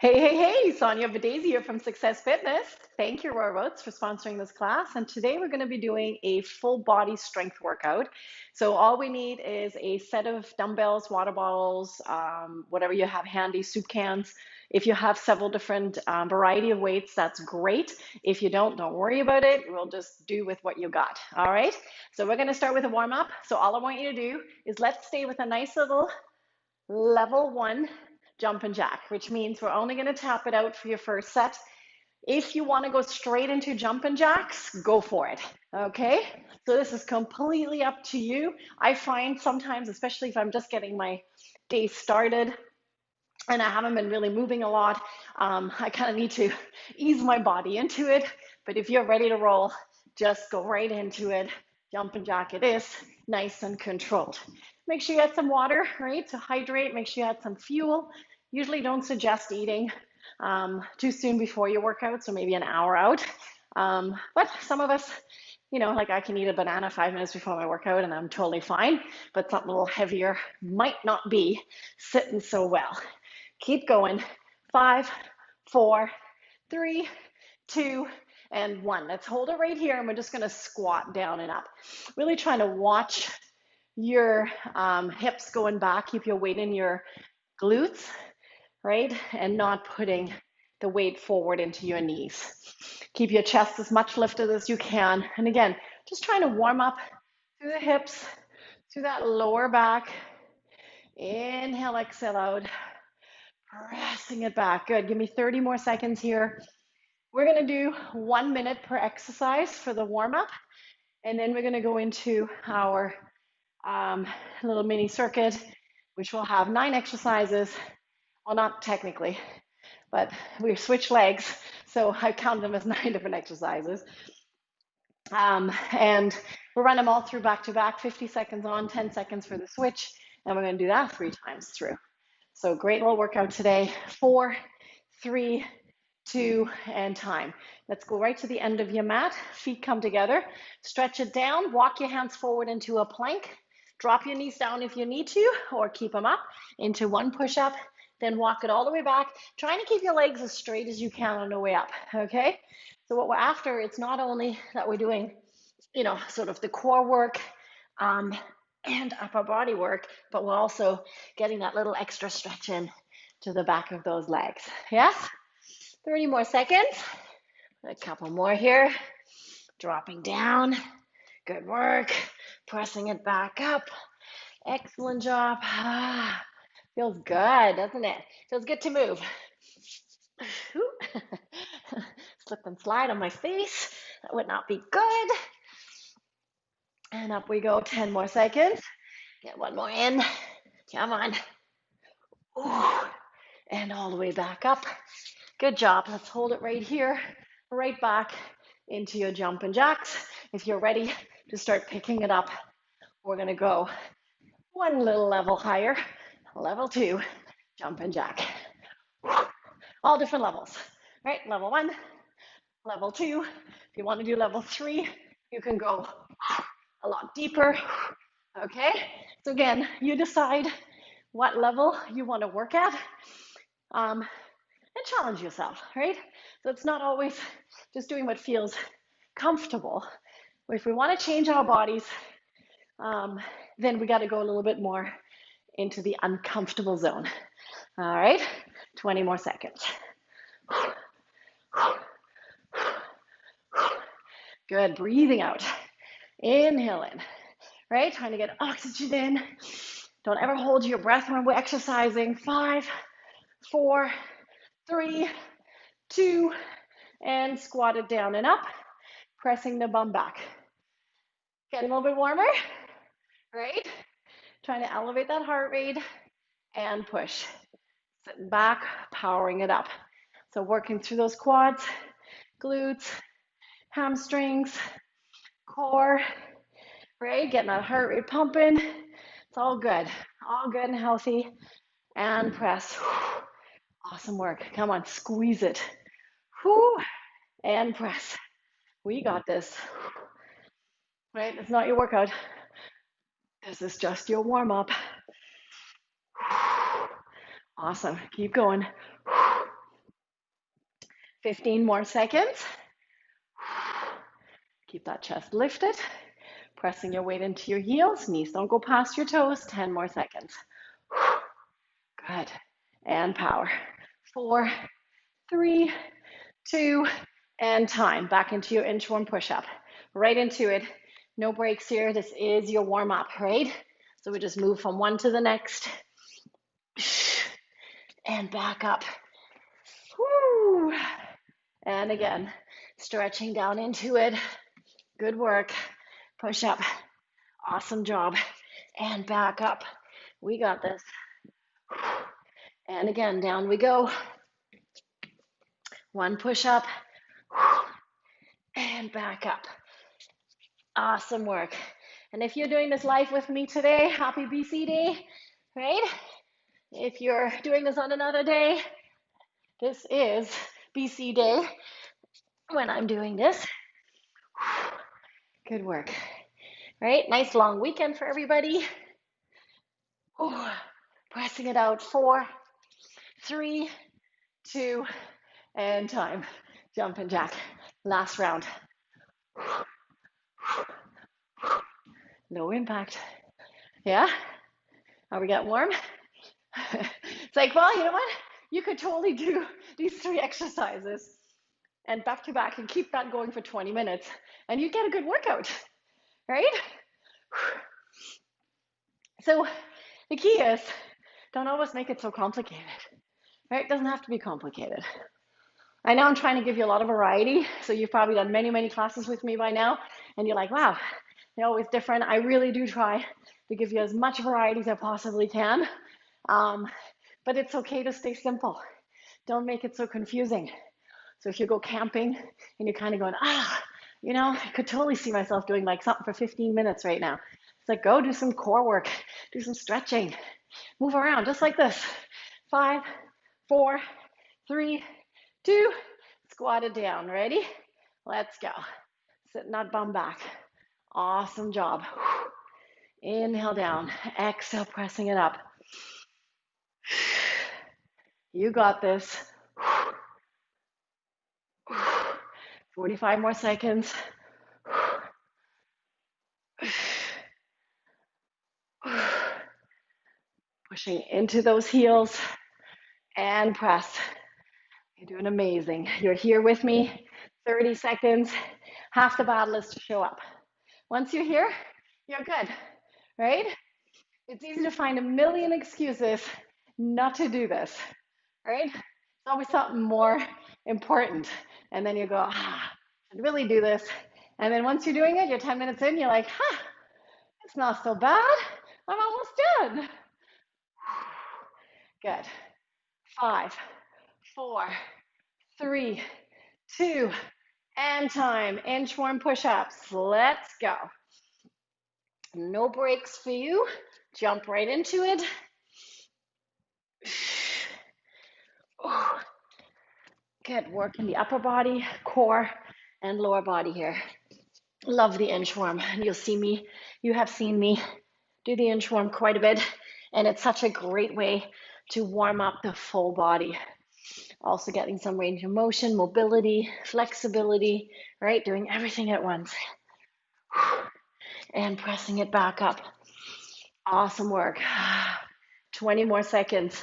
Hey, Sonja Daisy here from Success Fitness. Thank you, Row Deadlifts, for sponsoring this class. And today we're going to be doing a full body strength workout. So all we need is a set of dumbbells, water bottles, whatever you have handy, soup cans. If you have several different variety of weights, that's great. If you don't worry about it. We'll just do with what you got. All right. So we're going to start with a warm up. So all I want you to do is let's stay with a nice little level one jump and jack, which means we're only going to tap it out for your first set. If you want to go straight into jump and jacks, go for it. Okay, so this is completely up to you. I find sometimes, especially if I'm just getting my day started and I haven't been really moving a lot, I kind of need to ease my body into it. But if you're ready to roll, just go right into it. Jump and jack it is, nice and controlled. Make sure you had some water, right, to hydrate. Make sure you had some fuel. Usually don't suggest eating too soon before your workout, so maybe an hour out. But some of us, like I can eat a banana 5 minutes before my workout and I'm totally fine, but something a little heavier might not be sitting so well. Keep going. 5, 4, 3, 2, and 1. Let's hold it right here and we're just going to squat down and up. Really trying to watch your hips going back. Keep your weight in your glutes, right? And not putting the weight forward into your knees. Keep your chest as much lifted as you can. And again, just trying to warm up through the hips, through that lower back. Inhale, exhale out. Pressing it back. Good. Give me 30 more seconds here. We're going to do 1 minute per exercise for the warm up. And then we're going to go into our little mini circuit, which will have 9 exercises. Well, not technically, but we switch legs, so I count them as 9 different exercises. And we'll run them all through back to back, 50 seconds on, 10 seconds for the switch, and we're going to do that 3 times through. So great little workout today. 4, 3, 2, and time. Let's go right to the end of your mat. Feet come together. Stretch it down. Walk your hands forward into a plank. Drop your knees down if you need to, or keep them up into one push-up. Then walk it all the way back. Trying to keep your legs as straight as you can on the way up, okay? So what we're after, it's not only that we're doing, sort of the core work and upper body work, but we're also getting that little extra stretch in to the back of those legs. Yes? 30 more seconds. A couple more here. Dropping down. Good work. Pressing it back up. Excellent job. Feels good, doesn't it? Feels good to move. Slip and slide on my face. That would not be good. And up we go. 10 more seconds. Get one more in. Come on. Ooh. And all the way back up. Good job. Let's hold it right here, right back into your jump and jacks. If you're ready to start picking it up, we're going to go one little level higher. Level 2, jump and jack. All different levels, right? Level 1, level 2. If you want to do level 3, you can go a lot deeper. Okay? So again, you decide what level you want to work at. And challenge yourself, right? So it's not always just doing what feels comfortable. If we want to change our bodies, then we got to go a little bit more into the uncomfortable zone. All right, 20 more seconds. Good, breathing out. Inhale in, right? Trying to get oxygen in. Don't ever hold your breath when we're exercising. 5, 4, 3, 2, and squat it down and up, pressing the bum back. Getting a little bit warmer, right? Trying to elevate that heart rate and push. Sitting back, powering it up. So working through those quads, glutes, hamstrings, core, right? Getting that heart rate pumping. It's all good and healthy. And press. Awesome work. Come on, squeeze it. And press. We got this. Right? It's not your workout. This is just your warm up. Awesome. Keep going. 15 more seconds. Keep that chest lifted, pressing your weight into your heels. Knees don't go past your toes. 10 more seconds. Good. And power. 4, 3, 2, and time. Back into your inchworm push-up. Right into it. No breaks here. This is your warm-up, right? So we just move from one to the next. And back up. Woo. And again, stretching down into it. Good work. Push up. Awesome job. And back up. We got this. And again, down we go. One push up. And back up. Awesome work. And if you're doing this live with me today, happy BC Day, right? If you're doing this on another day, this is BC Day when I'm doing this. Good work. Right? Nice long weekend for everybody. Ooh, pressing it out. 4, 3, 2, and time. Jumping jack. Last round. No impact. Yeah? Are we getting warm? It's like, well, you know what? You could totally do these 3 exercises and back to back and keep that going for 20 minutes and you get a good workout, right? So the key is don't always make it so complicated, right? It doesn't have to be complicated. I know I'm trying to give you a lot of variety, so you've probably done many, many classes with me by now, and you're like, wow, they're always different. I really do try to give you as much variety as I possibly can, but it's okay to stay simple. Don't make it so confusing. So if you go camping and you're kind of going, you know, I could totally see myself doing like something for 15 minutes right now. It's like, go do some core work, do some stretching, move around just like this. 5, 4, 3, 2, squat it down. Ready? Let's go. Sitting that bum back. Awesome job. Inhale down. Exhale, pressing it up. You got this. 45 more seconds. Pushing into those heels and press. You're doing amazing. You're here with me. 30 seconds. Half the battle is to show up. Once you're here, you're good, right? It's easy to find a million excuses not to do this, right? There's always something more important. And then you go, I should really do this. And then once you're doing it, you're 10 minutes in, you're like, it's not so bad. I'm almost done. Good. 5, 4, 3, 2, and time. Inchworm push-ups. Let's go. No breaks for you. Jump right into it. Good work in the upper body, core, and lower body here. Love the inchworm. You'll see me, you have seen me do the inchworm quite a bit, and it's such a great way to warm up the full body. Also getting some range of motion, mobility, flexibility, right? Doing everything at once. And pressing it back up. Awesome work. 20 more seconds.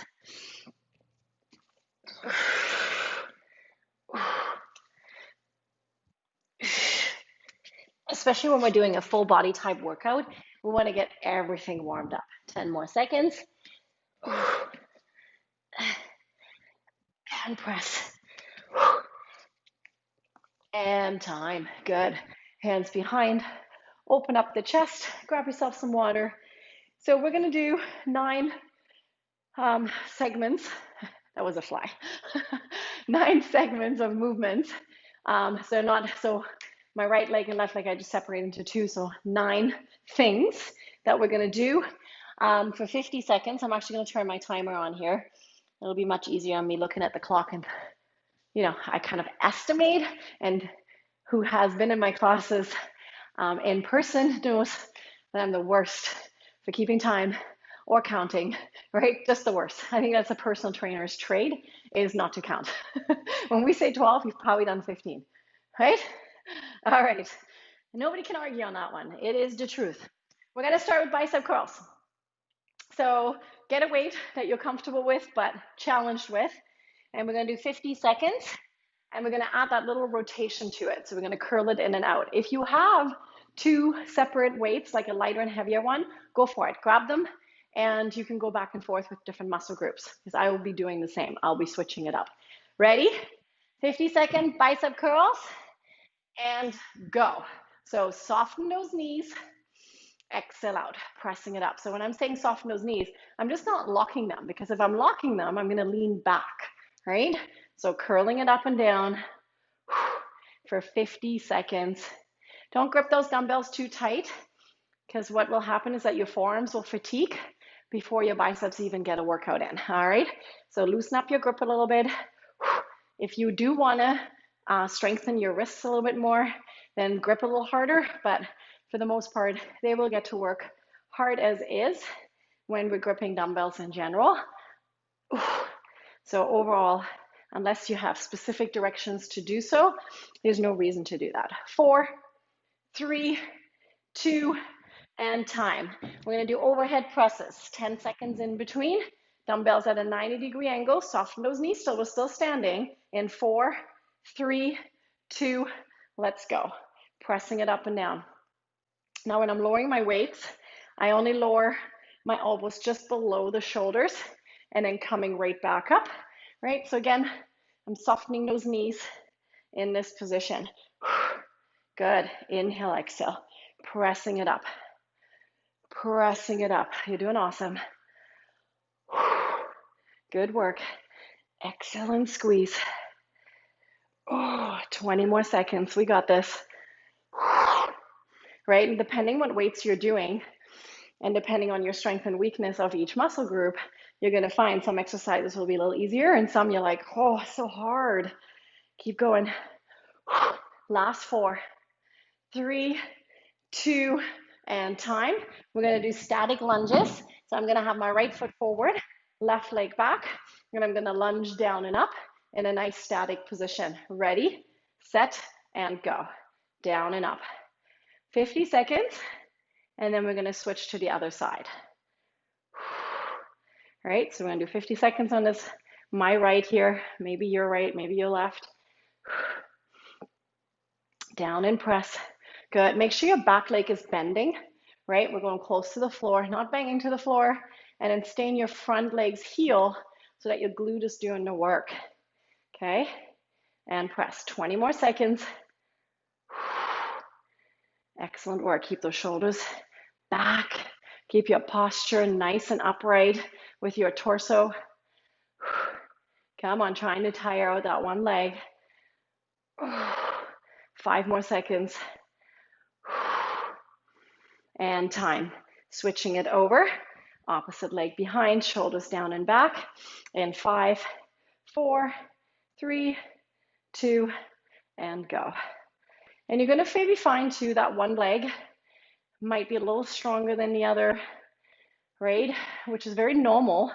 Especially when we're doing a full body type workout, we want to get everything warmed up. 10 more seconds. And press. And time. Good. Hands behind. Open up the chest. Grab yourself some water. So we're going to do 9 segments. That was a fly. 9 segments of movements. So my right leg and left leg I just separate into 2. So 9 things that we're going to do for 50 seconds. I'm actually going to turn my timer on here. It'll be much easier on me looking at the clock, and I kind of estimate, and who has been in my classes in person knows that I'm the worst for keeping time or counting, right? Just the worst. I think that's a personal trainer's trade, is not to count. When we say 12, you've probably done 15, right? All right. Nobody can argue on that one. It is the truth. We're going to start with bicep curls. So get a weight that you're comfortable with, but challenged with. And we're going to do 50 seconds. And we're going to add that little rotation to it. So we're going to curl it in and out. If you have two separate weights, like a lighter and heavier one, go for it. Grab them, and you can go back and forth with different muscle groups, because I will be doing the same. I'll be switching it up. Ready? 50-second bicep curls, and go. So soften those knees. Exhale out, pressing it up. So when I'm saying soften those knees, I'm just not locking them, because if I'm locking them, I'm going to lean back, right? So curling it up and down for 50 seconds. Don't grip those dumbbells too tight, because what will happen is that your forearms will fatigue before your biceps even get a workout in, all right? So loosen up your grip a little bit. If you do want to strengthen your wrists a little bit more, then grip a little harder, but for the most part, they will get to work hard as is when we're gripping dumbbells in general. So overall, unless you have specific directions to do so, there's no reason to do that. 4, 3, 2, and time. We're going to do overhead presses, 10 seconds in between. Dumbbells at a 90-degree angle. Soften those knees so we're still standing. In 4, 3, 2, let's go. Pressing it up and down. Now when I'm lowering my weights, I only lower my elbows just below the shoulders and then coming right back up, right? So again, I'm softening those knees in this position. Good. Inhale, exhale. Pressing it up. Pressing it up. You're doing awesome. Good work. Exhale and squeeze. 20 more seconds. We got this. Right? And depending what weights you're doing, and depending on your strength and weakness of each muscle group, you're going to find some exercises will be a little easier, and some you're like, oh, so hard. Keep going. Last 4, 3, 2, and time. We're going to do static lunges. So I'm going to have my right foot forward, left leg back, and I'm going to lunge down and up in a nice static position. Ready, set, and go. Down and up. 50 seconds, and then we're going to switch to the other side. All right, so we're going to do 50 seconds on this. My right here, maybe your right, maybe your left. Down and press. Good. Make sure your back leg is bending, right? We're going close to the floor, not banging to the floor, and then stay in your front leg's heel so that your glute is doing the work. Okay, and press. 20 more seconds. Excellent work. Keep those shoulders back. Keep your posture nice and upright with your torso. Come on, trying to tire out that one leg. 5 more seconds. And time. Switching it over. Opposite leg behind, shoulders down and back. In 5, 4, 3, 2, and go. And you're going to maybe find too that one leg might be a little stronger than the other, right? Which is very normal,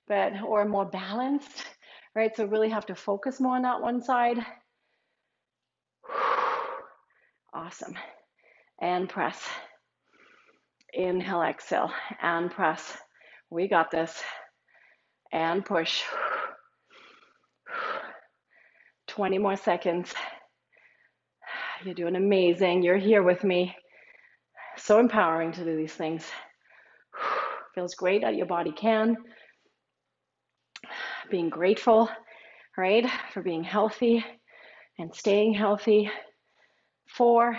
or more balanced, right? So really have to focus more on that one side. Awesome. And press. Inhale, exhale, and press. We got this. And push. 20 more seconds. You're doing amazing. You're here with me. So empowering to do these things. Feels great that your body can. Being grateful, right, for being healthy and staying healthy. 4,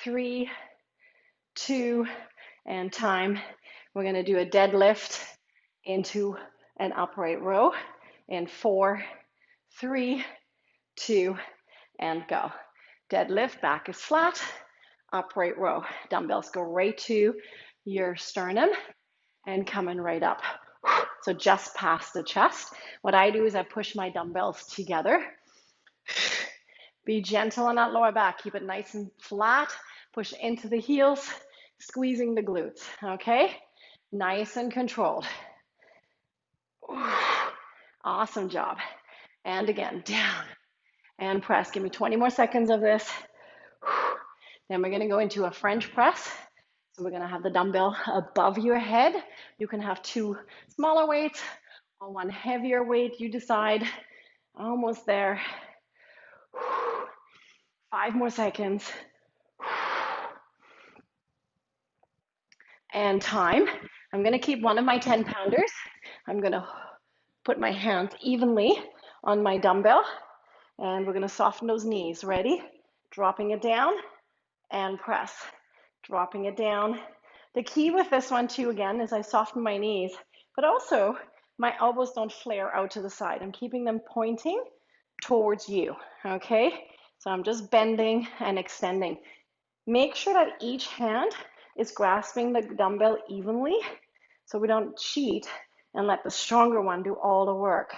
3, 2, and time. We're going to do a deadlift into an upright row in 4, 3, 2, and go. Deadlift, back is flat, upright row. Dumbbells go right to your sternum and coming right up. So just past the chest. What I do is I push my dumbbells together. Be gentle on that lower back. Keep it nice and flat. Push into the heels, squeezing the glutes, okay? Nice and controlled. Awesome job. And again, down and press. Give me 20 more seconds of this. Then we're going to go into a French press. So we're going to have the dumbbell above your head. You can have two smaller weights or one heavier weight. You decide. Almost there. 5 more seconds. And time. I'm going to keep one of my 10-pounders. I'm going to put my hands evenly on my dumbbell. And we're going to soften those knees. Ready? Dropping it down and press. Dropping it down. The key with this one too, again, is I soften my knees, but also my elbows don't flare out to the side. I'm keeping them pointing towards you, okay? So I'm just bending and extending. Make sure that each hand is grasping the dumbbell evenly so we don't cheat and let the stronger one do all the work.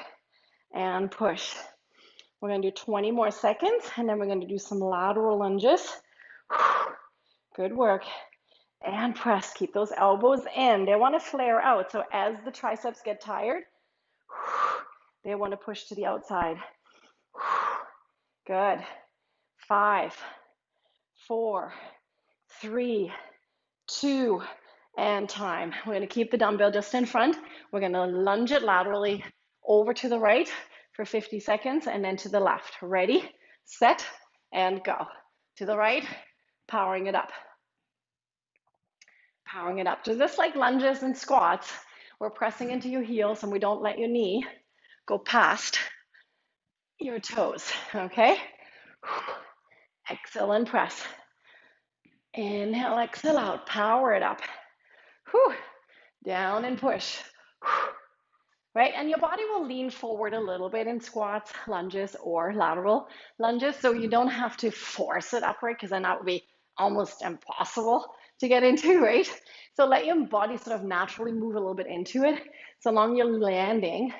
And push. We're going to do 20 more seconds, and then we're going to do some lateral lunges. Good work. And press. Keep those elbows in. They want to flare out. So as the triceps get tired, they want to push to the outside. Good. 5, 4, 3, 2, and time. We're going to keep the dumbbell just in front. We're going to lunge it laterally over to the right for 50 seconds and then to the left. Ready, set, and go. To the right, powering it up. Powering it up. Just like lunges and squats, we're pressing into your heels and we don't let your knee go past your toes, okay? Exhale and press. Inhale, exhale out, power it up. Whew. Down and push. Right, and your body will lean forward a little bit in squats, lunges, or lateral lunges, so you don't have to force it upright because then that would be almost impossible to get into, right? So let your body sort of naturally move a little bit into it, so long you're landing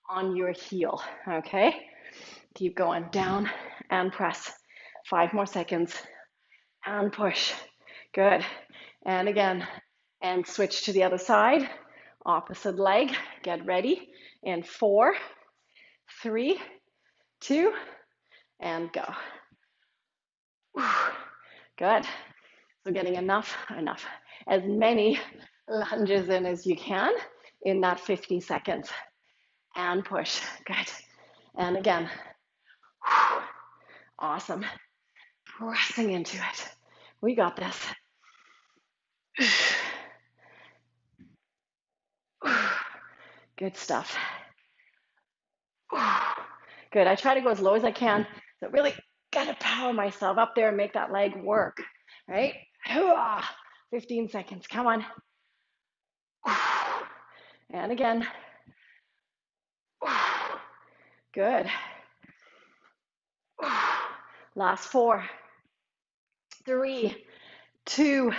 on your heel, okay? Keep going, down and press. 5 more seconds, and push. Good, and again, and switch to the other side. Opposite leg, get ready in 4, 3, 2, and go. Good. So getting enough, as many lunges in as you can in that 50 seconds. And push. Good. And again. Awesome. Pressing into it. We got this. Good stuff. Good. I try to go as low as I can. So really got to power myself up there and make that leg work. Right? 15 seconds. Come on. And again. Good. Last 4, 3, 2,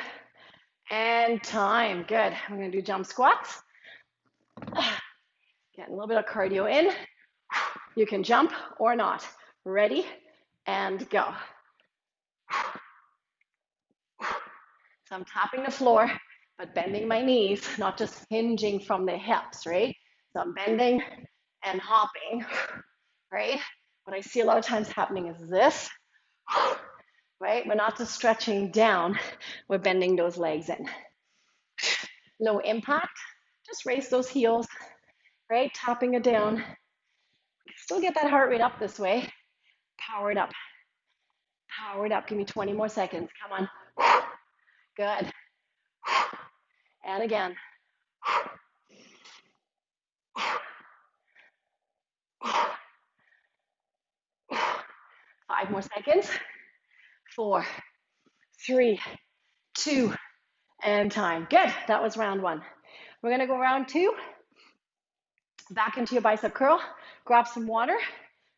and time. Good. We're going to do jump squats. Get a little bit of cardio in. You can jump or not. Ready, and go. So I'm tapping the floor, but bending my knees, not just hinging from the hips, right? So I'm bending and hopping, right? What I see a lot of times happening is this, right? We're not just stretching down, we're bending those legs in. Low impact, just raise those heels, right? Tapping it down. Still get that heart rate up this way. Power it up. Power it up. Give me 20 more seconds. Come on. Good. And again. 5 more seconds. 4, 3, 2, and time. Good. That was round 1. We're going to go round 2. Back into your bicep curl. Grab some water,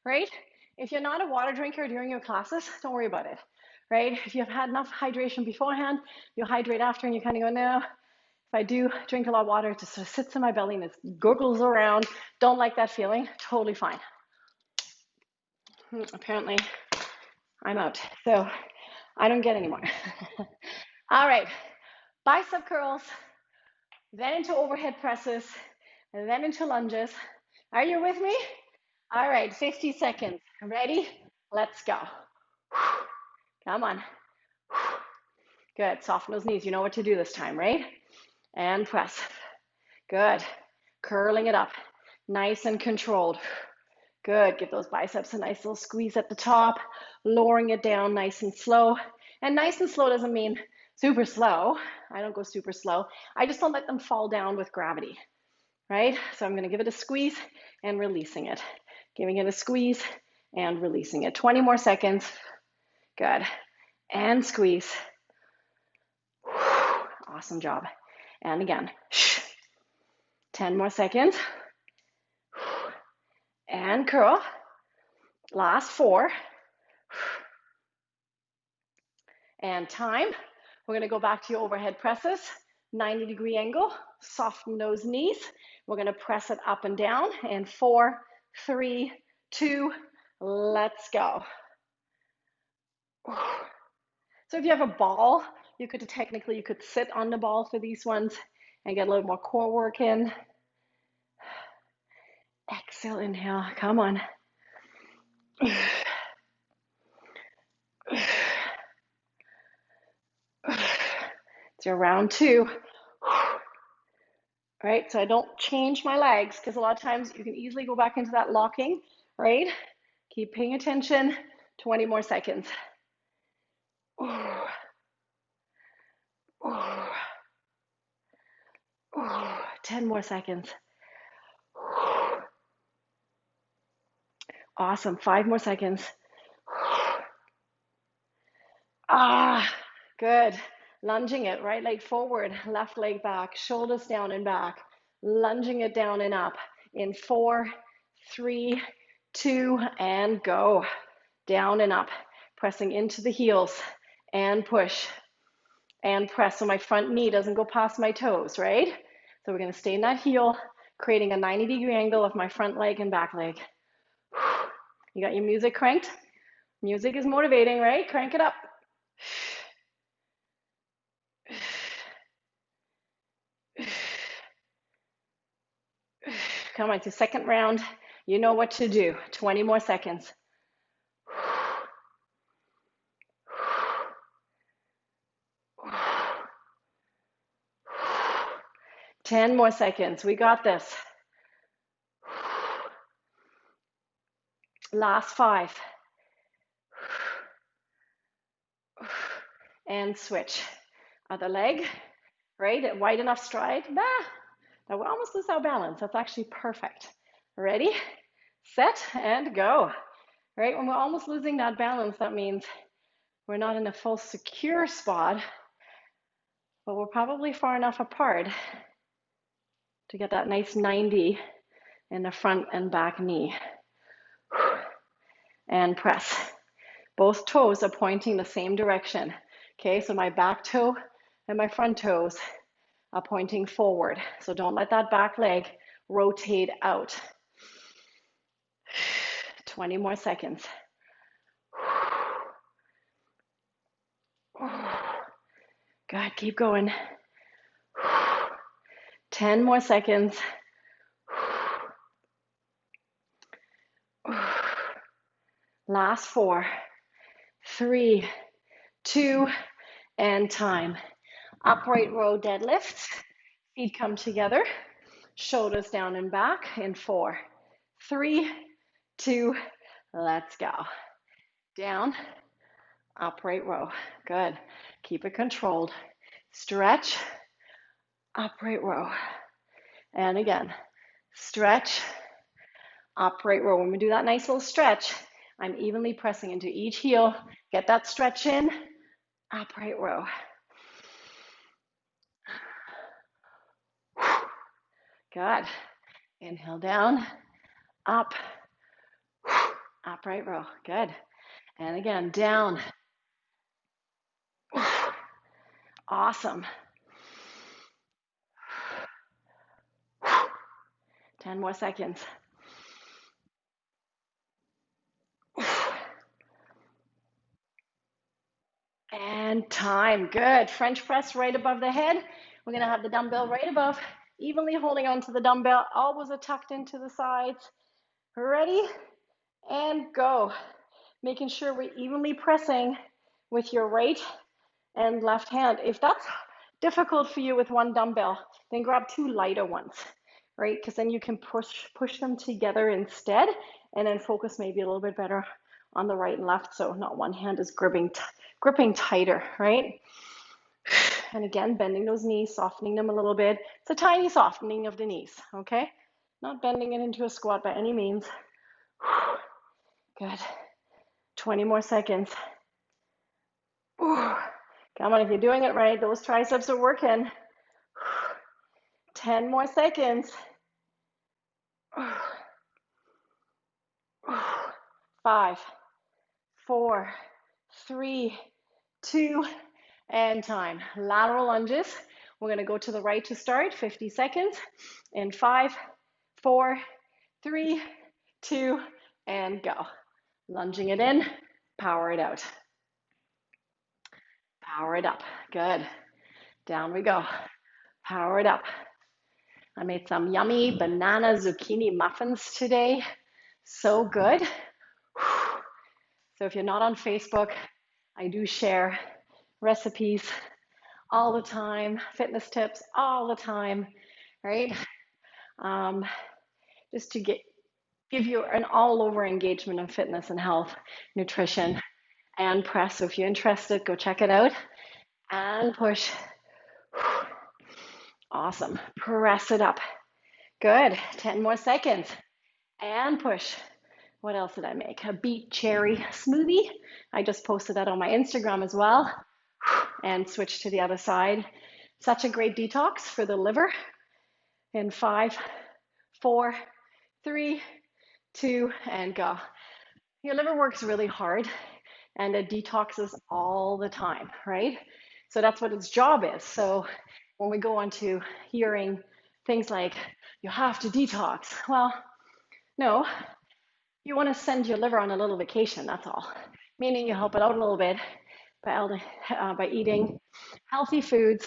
right? If you're not a water drinker during your classes, don't worry about it, right? If you've had enough hydration beforehand, you'll hydrate after and you kind of go, no, if I do drink a lot of water, it just sort of sits in my belly and it gurgles around. Don't like that feeling. Totally fine. Apparently, I'm out. So I don't get any more. All right. Bicep curls, then into overhead presses, and then into lunges. Are you with me? All right, 50 seconds. Ready? Let's go. Come on. Good. Soften those knees. You know what to do this time, right? And press. Good. Curling it up. Nice and controlled. Good. Give those biceps a nice little squeeze at the top, lowering it down nice and slow. And nice and slow doesn't mean super slow. I don't go super slow. I just don't let them fall down with gravity, right? So I'm going to give it a squeeze and releasing it. Giving it a squeeze and releasing it. 20 more seconds. Good. And squeeze. Awesome job. And again. 10 more seconds. And curl. Last 4. And time. We're going to go back to your overhead presses. 90-degree angle. Soften those knees. We're going to press it up and down. And 4, 3, 2, let's go. So if you have a ball, you could sit on the ball for these ones and get a little more core work in. Exhale, inhale, come on. It's your round 2. Right, so I don't change my legs because a lot of times you can easily go back into that locking, right? Keep paying attention. 20 more seconds. 10 more seconds. Awesome. 5 more seconds. Good. Lunging it, right leg forward, left leg back, shoulders down and back. Lunging it down and up in 4, 3, 2, and go. Down and up. Pressing into the heels and push and press so my front knee doesn't go past my toes, right? So we're going to stay in that heel, creating a 90-degree angle of my front leg and back leg. You got your music cranked? Music is motivating, right? Crank it up. Come on, it's your second round. You know what to do. 20 more seconds. 10 more seconds. We got this. Last 5. And switch. Other leg, right? Wide enough stride. Now we almost lose our balance. That's actually perfect. Ready, set, and go. Right? When we're almost losing that balance, that means we're not in a full secure spot, but we're probably far enough apart to get that nice 90 in the front and back knee. And press. Both toes are pointing the same direction. Okay, so my back toe and my front toes are pointing forward. So don't let that back leg rotate out. 20 more seconds. Good, keep going. 10 more seconds. Last 4, 3, 2, and time. Upright row deadlifts. Feet come together. Shoulders down and back in 4, 3, 2, let's go. Down, upright row. Good. Keep it controlled. Stretch, upright row. And again, stretch, upright row. When we do that nice little stretch, I'm evenly pressing into each heel. Get that stretch in, upright row. Good. Inhale down, up, upright row. Good. And again, down. Awesome. 10 more seconds. And time. Good. French press right above the head. We're going to have the dumbbell right above evenly holding onto the dumbbell, elbows are tucked into the sides. Ready? And go. Making sure we're evenly pressing with your right and left hand. If that's difficult for you with one dumbbell, then grab two lighter ones, right? Because then you can push them together instead, and then focus maybe a little bit better on the right and left, so not one hand is gripping tighter, right? And again, bending those knees, softening them a little bit. It's a tiny softening of the knees, okay? Not bending it into a squat by any means. Good. 20 more seconds. Come on, if you're doing it right, those triceps are working. 10 more seconds. 5, 4, 3, 2, and time. Lateral lunges. We're going to go to the right to start, 50 seconds. In 5, 4, 3, 2, and go. Lunging it in, power it out. Power it up. Good. Down we go. Power it up. I made some yummy banana zucchini muffins today. So good. So if you're not on Facebook, I do share recipes all the time, fitness tips all the time, right? Just to give you an all-over engagement of fitness and health, nutrition, and press. So if you're interested, go check it out. And push. Awesome. Press it up. Good. 10 more seconds. And push. What else did I make? A beet cherry smoothie. I just posted that on my Instagram as well. And switch to the other side. Such a great detox for the liver. In 5, 4, 3, 2, and go. Your liver works really hard and it detoxes all the time, right? So that's what its job is. So when we go on to hearing things like, you have to detox, well, no, you want to send your liver on a little vacation, that's all. Meaning you help it out a little bit by eating healthy foods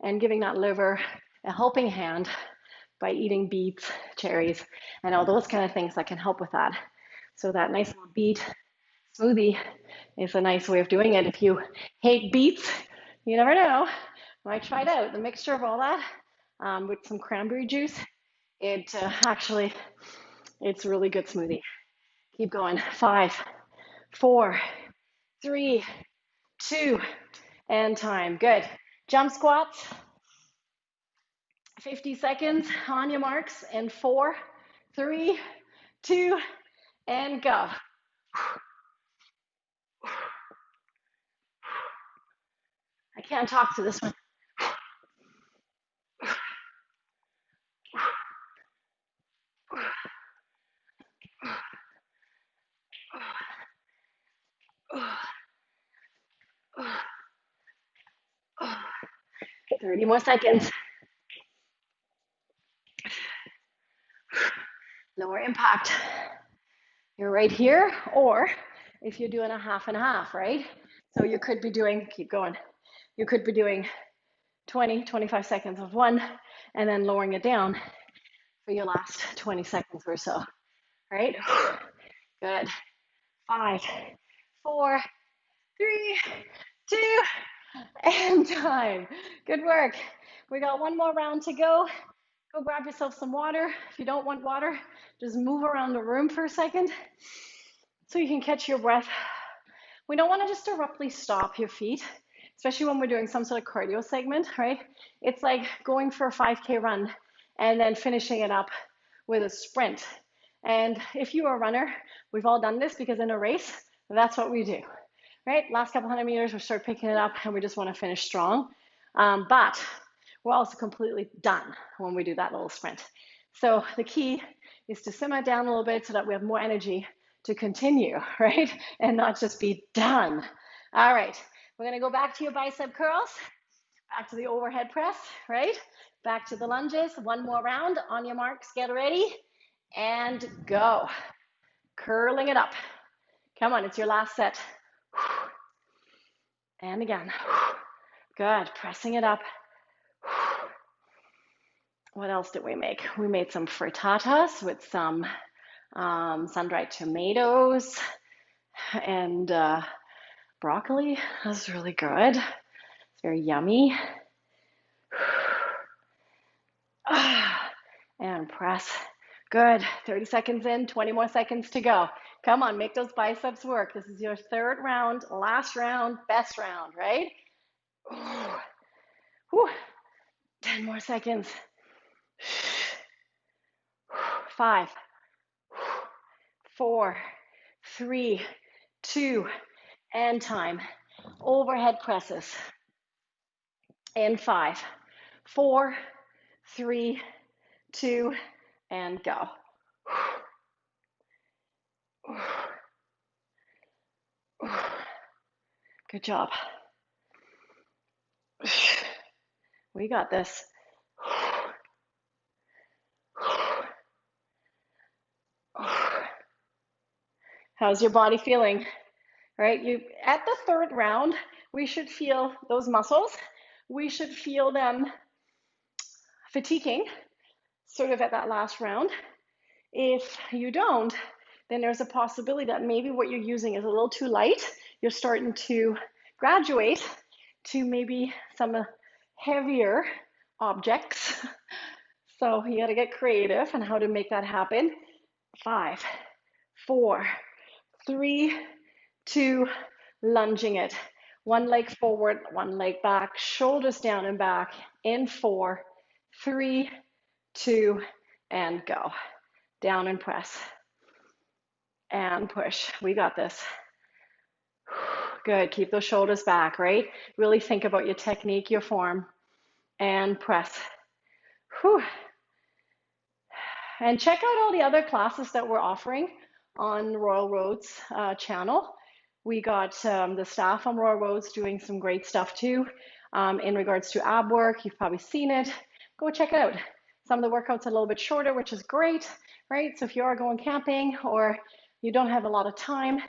and giving that liver a helping hand by eating beets, cherries, and all those kind of things that can help with that. So that nice little beet smoothie is a nice way of doing it. If you hate beets, you never know. Might try it out. The mixture of all that with some cranberry juice, it's really good smoothie. Keep going. 5, 4, 3, 2, and time. Good. Jump squats. 50 seconds on your marks. In 4, 3, 2, and go. I can't talk to this one. Oh, 30 more seconds. Lower impact. You're right here, or if you're doing a half and a half, right? So you could be doing, keep going, you could be doing 20, 25 seconds of one, and then lowering it down for your last 20 seconds or so, right? Good. 5, 4, 3, 2, and time. Good work. We got one more round to go. Go grab yourself some water. If you don't want water, just move around the room for a second so you can catch your breath. We don't want to just abruptly stop your feet, especially when we're doing some sort of cardio segment, right? It's like going for a 5K run and then finishing it up with a sprint. And if you are a runner, we've all done this because in a race, that's what we do, right? Last couple hundred meters, we start picking it up and we just want to finish strong. But we're also completely done when we do that little sprint. So the key is to simmer it down a little bit so that we have more energy to continue, right? And not just be done. All right, we're gonna go back to your bicep curls, back to the overhead press, right? Back to the lunges, one more round. On your marks, get ready, and go. Curling it up. Come on, it's your last set. And again. Good, pressing it up. What else did we make? We made some frittatas with some sun-dried tomatoes and broccoli. That was really good. It's very yummy. And press. Good. 30 seconds in, 20 more seconds to go. Come on, make those biceps work. This is your third round, last round, best round, right? Whew. 10 more seconds. 5, 4, 3, 2, and time. Overhead presses. In 5, 4, 3, 2, and go. Good job. We got this. How's your body feeling? Right? You at the third round, we should feel those muscles. We should feel them fatiguing, sort of at that last round. If you don't, then there's a possibility that maybe what you're using is a little too light. You're starting to graduate to maybe some heavier objects. So you got to get creative on how to make that happen. 5, 4, 3, 2, lunging it. One leg forward, one leg back, shoulders down and back. In 4, 3, 2, and go. Down and press. And push. We got this. Good. Keep those shoulders back, right? Really think about your technique, your form. And press. Whew. And check out all the other classes that we're offering on Royal Road's channel. We got the staff on Royal Road's doing some great stuff too in regards to ab work. You've probably seen it. Go check it out. Some of the workouts are a little bit shorter, which is great, right? So if you are going camping or you don't have a lot of time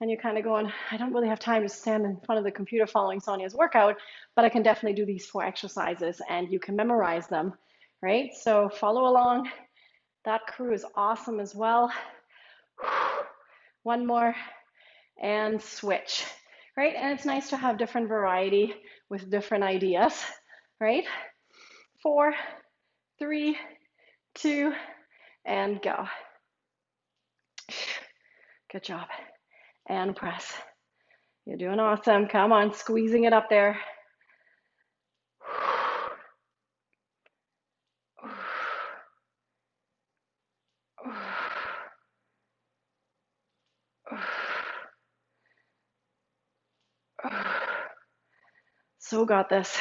and you're kind of going, I don't really have time to stand in front of the computer following Sonja's workout, but I can definitely do these 4 exercises and you can memorize them, right? So follow along. That crew is awesome as well. One more and switch, right? And it's nice to have different variety with different ideas, right? 4, 3, 2, and go. Good job. And press. You're doing awesome. Come on, squeezing it up there. So got this.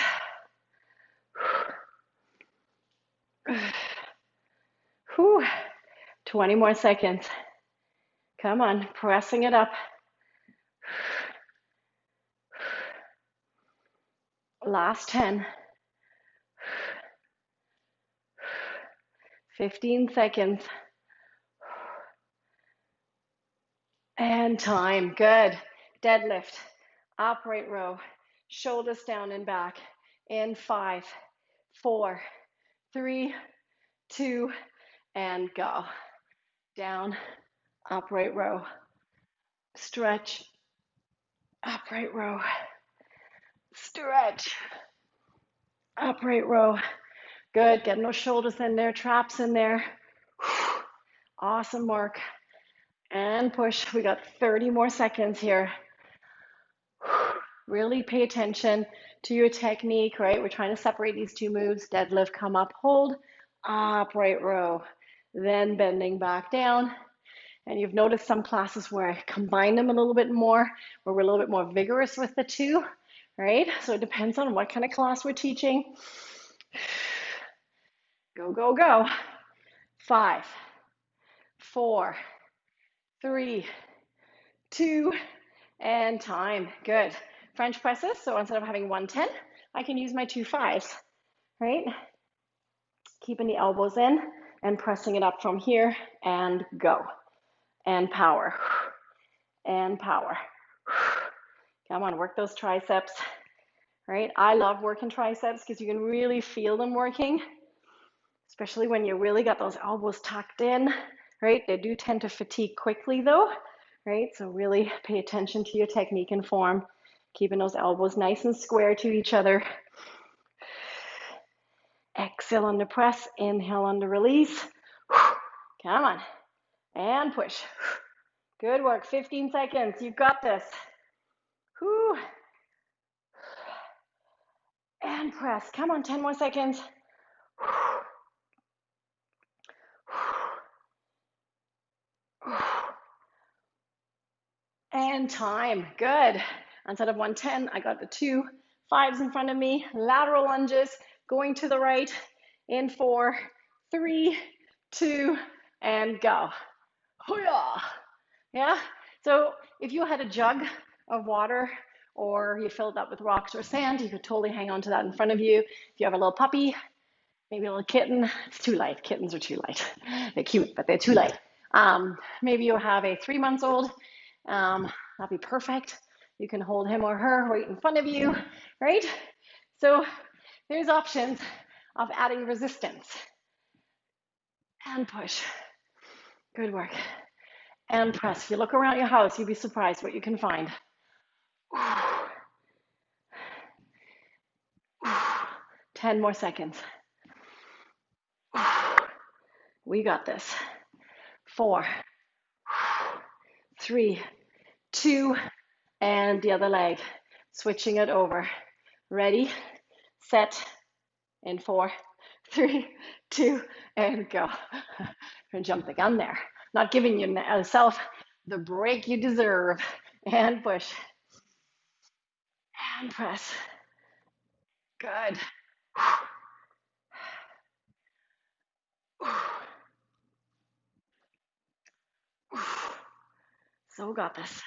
20 more seconds. Come on, pressing it up. Last 10. 15 seconds. And time. Good. Deadlift. Upright row. Shoulders down and back. In 5, 4, 3, 2, and go. Down. Upright row. Stretch. Upright row. Stretch. Upright row. Good. Getting those shoulders in there, traps in there. Awesome work. And push. We got 30 more seconds here. Really pay attention to your technique, right? We're trying to separate these 2 moves. Deadlift, come up, hold, upright row. Then bending back down. And you've noticed some classes where I combine them a little bit more, where we're a little bit more vigorous with the 2, right? So it depends on what kind of class we're teaching. Go, go, go. 5, 4, 3, 2, and time. Good. French presses. So instead of having 110, I can use my 2 5s, right? Keeping the elbows in and pressing it up from here and go. And power. And power. Come on, work those triceps, right? I love working triceps because you can really feel them working. especially when you really got those elbows tucked in, right? They do tend to fatigue quickly though, right? So really pay attention to your technique and form, keeping those elbows nice and square to each other. Exhale under press, inhale under release. Come on, and push. Good work, 15 seconds, you've got this. And press, come on, 10 more seconds. And time, good. Instead of 110, I got the 2 5s in front of me. Lateral lunges, going to the right in 4, 3, 2, and go. Hoo-yah. Yeah, so if you had a jug of water or you filled up with rocks or sand, you could totally hang on to that in front of you. If you have a little puppy, maybe a little kitten, it's too light. Kittens are too light. They're cute, but they're too light. Maybe you have a 3-month-old. That'd be perfect. You can hold him or her right in front of you, right? So there's options of adding resistance. And push. Good work. And press. If you look around your house, you'd be surprised what you can find. 10 more seconds. We got this. 4, 3, 2, and the other leg. Switching it over. Ready, set, in 4, 3, 2, and go. And jump the gun there. Not giving yourself the break you deserve. And push. And press. Good. So got this.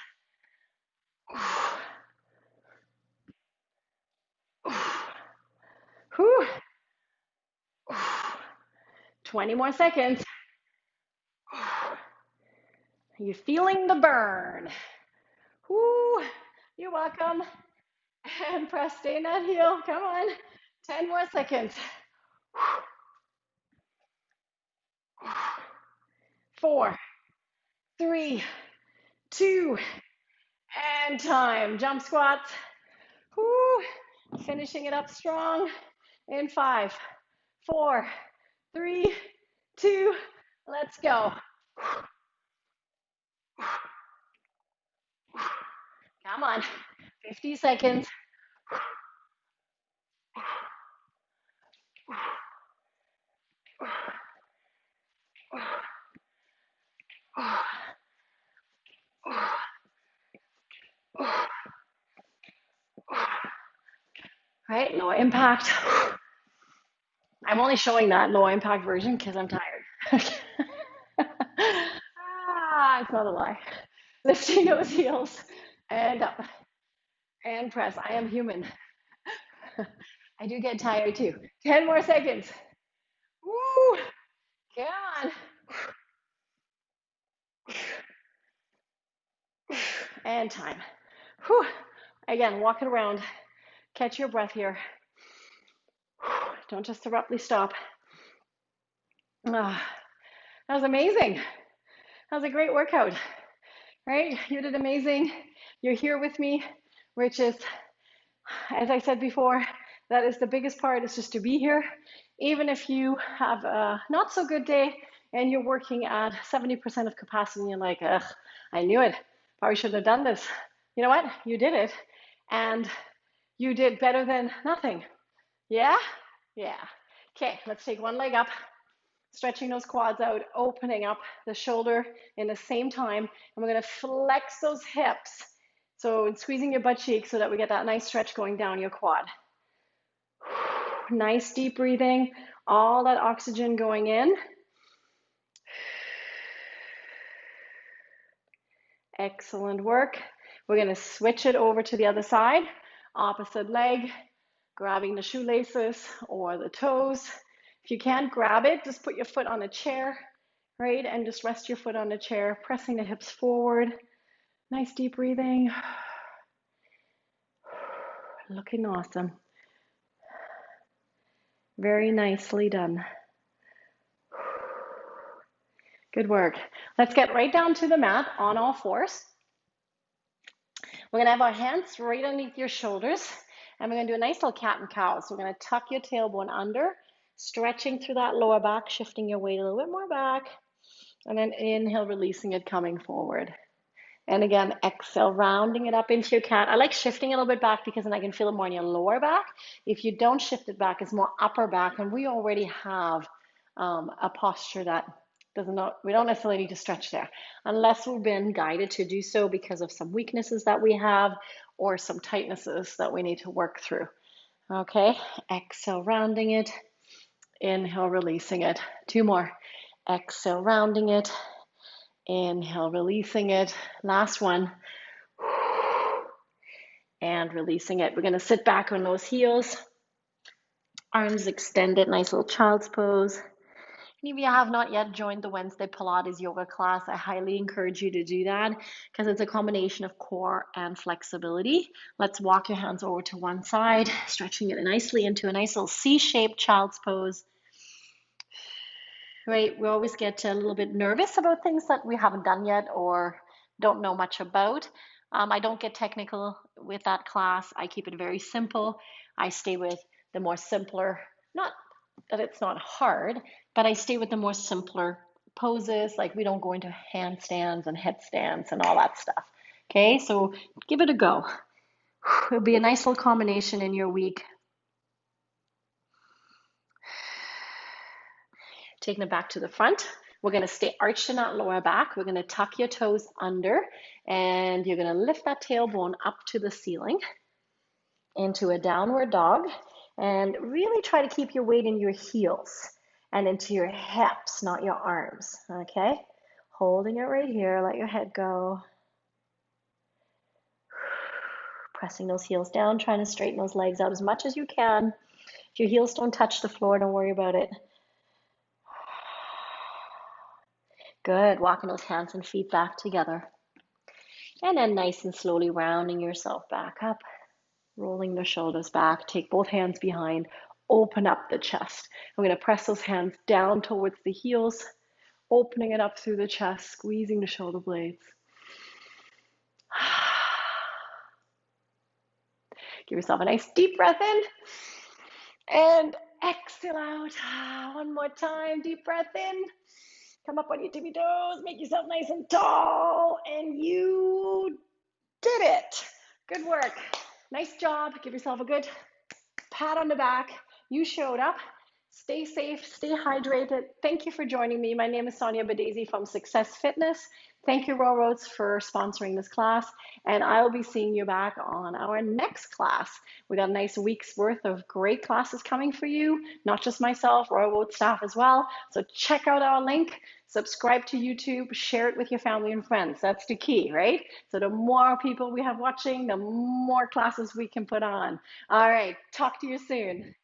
20 more seconds. Are you feeling the burn? Woo. You're welcome. And press, stay in that heel. Come on. 10 more seconds. 4, 3, 2, and time. Jump squats. Woo. Finishing it up strong in 5, 4, 3, 2, let's go. Come on. 50 seconds. Right, low impact. I'm only showing that low impact version because I'm tired. It's not a lie. Lifting those heels and up and press. I am human. I do get tired too. 10 more seconds. Woo! Come on. And time. Whew. Again, walk it around. Catch your breath here. Don't just abruptly stop. That was amazing. That was a great workout, right? You did amazing. You're here with me, which is, as I said before, that is the biggest part, is just to be here. Even if you have a not so good day and you're working at 70% of capacity and you're like, ugh, I knew it. Probably shouldn't have done this. You know what? You did it. And you did better than nothing. Yeah? Yeah. Okay, let's take one leg up, stretching those quads out, opening up the shoulder in the same time. And we're going to flex those hips. So squeezing your butt cheeks so that we get that nice stretch going down your quad. Nice deep breathing, all that oxygen going in. Excellent work. We're going to switch it over to the other side. Opposite leg, grabbing the shoelaces or the toes. If you can't grab it, just put your foot on a chair, right? And just rest your foot on the chair, pressing the hips forward. Nice deep breathing. Looking awesome. Very nicely done. Good work. Let's get right down to the mat on all fours. We're gonna have our hands right underneath your shoulders, and we're gonna do a nice little cat and cow. So we're gonna tuck your tailbone under, stretching through that lower back, shifting your weight a little bit more back, and then inhale, releasing it, coming forward. And again, exhale, rounding it up into your cat. I like shifting a little bit back because then I can feel it more in your lower back. If you don't shift it back, it's more upper back, and we already have a posture that we don't necessarily need to stretch there unless we've been guided to do so because of some weaknesses that we have or some tightnesses that we need to work through. Okay, exhale, rounding it, inhale, releasing it. Two more. Exhale, rounding it, inhale, releasing it. Last one. And releasing it. We're going to sit back on those heels, arms extended, nice little child's pose. And if you have not yet joined the Wednesday Pilates yoga class, I highly encourage you to do that because it's a combination of core and flexibility. Let's walk your hands over to one side, stretching it nicely into a nice little C-shaped child's pose. Right, we always get a little bit nervous about things that we haven't done yet or don't know much about. I don't get technical with that class. I keep it very simple. I stay with the more simpler, not that it's not hard, but I stay with the more simpler poses. Like we don't go into handstands and headstands and all that stuff. Okay, so give it a go. It'll be a nice little combination in your week. Taking it back to the front. We're going to stay arched in that lower back. We're going to tuck your toes under, and you're going to lift that tailbone up to the ceiling into a downward dog, and really try to keep your weight in your heels and into your hips, not your arms. Okay, holding it right here. Let your head go. Pressing those heels down, trying to straighten those legs out as much as you can. If your heels don't touch the floor, don't worry about it. Good, walking those hands and feet back together. And then nice and slowly rounding yourself back up, rolling the shoulders back, take both hands behind, open up the chest. I'm gonna press those hands down towards the heels, opening it up through the chest, squeezing the shoulder blades. Give yourself a nice deep breath in, and exhale out. One more time, deep breath in. Come up on your tippy toes, make yourself nice and tall, and you did it. Good work. Nice job. Give yourself a good pat on the back. You showed up. Stay safe, stay hydrated. Thank you for joining me. My name is Sonja Badesi from Success Fitness. Thank you, Railroads, for sponsoring this class. And I'll be seeing you back on our next class. We got a nice week's worth of great classes coming for you, not just myself, Railroad staff as well. So check out our link, subscribe to YouTube, share it with your family and friends. That's the key, right? So the more people we have watching, the more classes we can put on. All right, talk to you soon.